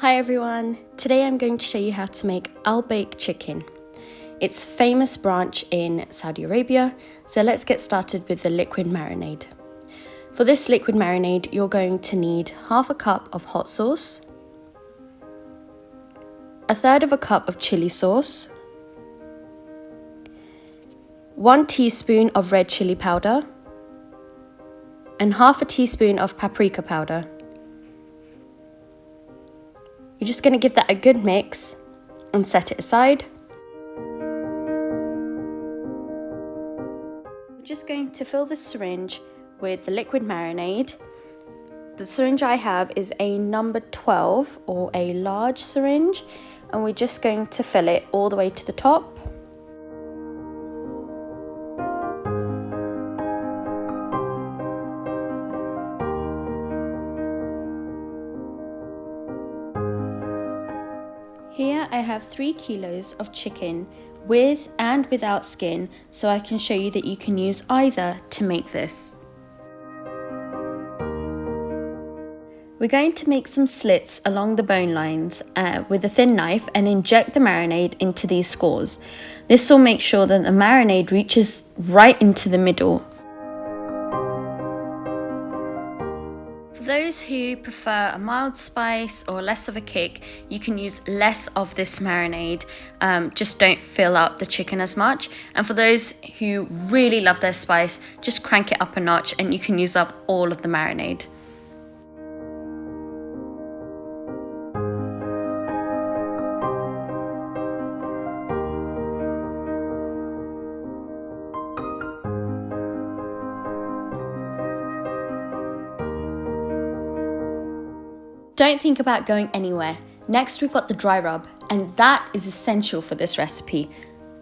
Hi everyone, today I'm going to show you how to make Albaik chicken. It's a famous branch in Saudi Arabia, so let's get started with the liquid marinade. For this liquid marinade, you're going to need half a cup of hot sauce, a third of a cup of chili sauce, 1 teaspoon of red chili powder, and half a teaspoon of paprika powder. You're just going to give that a good mix and set it aside. We're just going to fill this syringe with the liquid marinade. The syringe I have is a number 12 or a large syringe, and we're just going to fill it all the way to the top. Here I have 3 kilos of chicken with and without skin, so I can show you that you can use either to make this. We're going to make some slits along the bone lines with a thin knife and inject the marinade into these scores. This will make sure that the marinade reaches right into the middle. For those who prefer a mild spice or less of a kick, you can use less of this marinade, just don't fill up the chicken as much. And for those who really love their spice, just crank it up a notch and you can use up all of the marinade. Don't think about going anywhere. Next, we've got the dry rub, and that is essential for this recipe.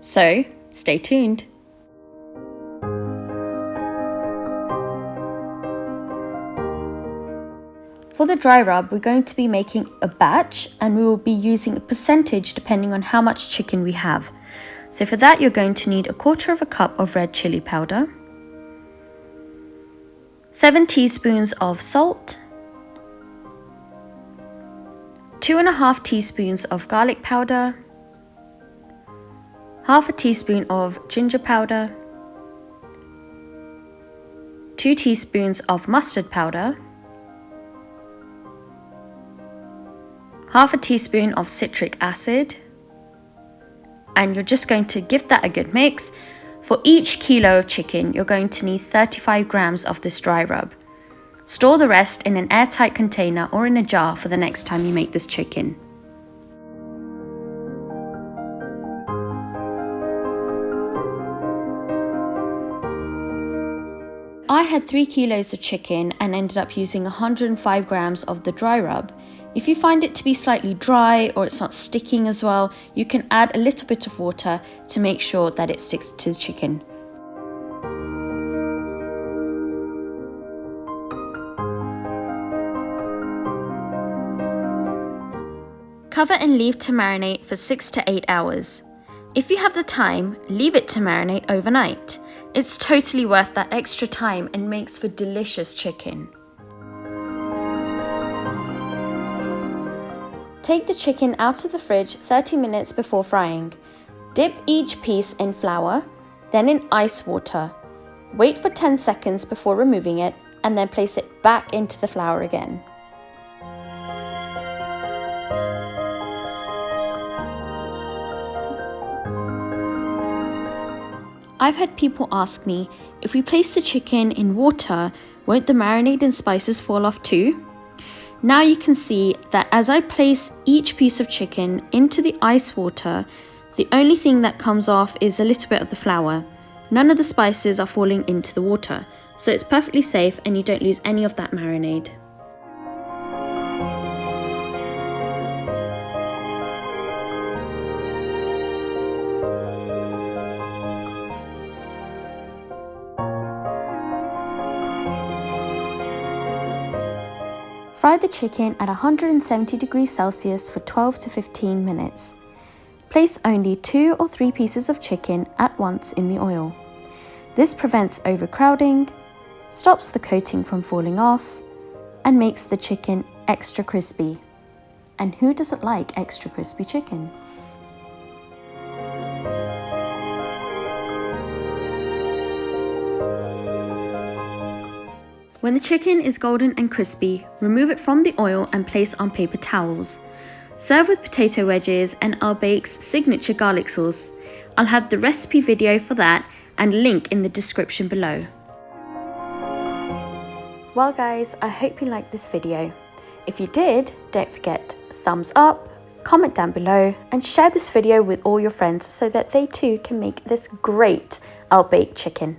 So, stay tuned. For the dry rub, we're going to be making a batch, and we will be using a percentage depending on how much chicken we have. So for that, you're going to need 1/4 cup of red chili powder, 7 teaspoons of salt, 2.5 teaspoons of garlic powder, half a teaspoon of ginger powder, 2 teaspoons of mustard powder, half a teaspoon of citric acid, and you're just going to give that a good mix. For each kilo of chicken, you're going to need 35 grams of this dry rub. Store the rest in an airtight container or in a jar for the next time you make this chicken. I had 3 kilos of chicken and ended up using 105 grams of the dry rub. If you find it to be slightly dry or it's not sticking as well, you can add a little bit of water to make sure that it sticks to the chicken. Cover and leave to marinate for 6 to 8 hours. If you have the time, leave it to marinate overnight. It's totally worth that extra time and makes for delicious chicken. Take the chicken out of the fridge 30 minutes before frying. Dip each piece in flour, then in ice water. Wait for 10 seconds before removing it, and then place it back into the flour again. I've had people ask me, if we place the chicken in water, won't the marinade and spices fall off too? Now you can see that as I place each piece of chicken into the ice water, the only thing that comes off is a little bit of the flour. None of the spices are falling into the water, so it's perfectly safe and you don't lose any of that marinade. Fry the chicken at 170 degrees Celsius for 12 to 15 minutes. Place only 2 or 3 pieces of chicken at once in the oil. This prevents overcrowding, stops the coating from falling off, and makes the chicken extra crispy. And who doesn't like extra crispy chicken? When the chicken is golden and crispy, remove it from the oil and place on paper towels. Serve with potato wedges and Albaik's signature garlic sauce. I'll have the recipe video for that and link in the description below. Well guys, I hope you liked this video. If you did, don't forget thumbs up, comment down below and share this video with all your friends so that they too can make this great Albaik chicken.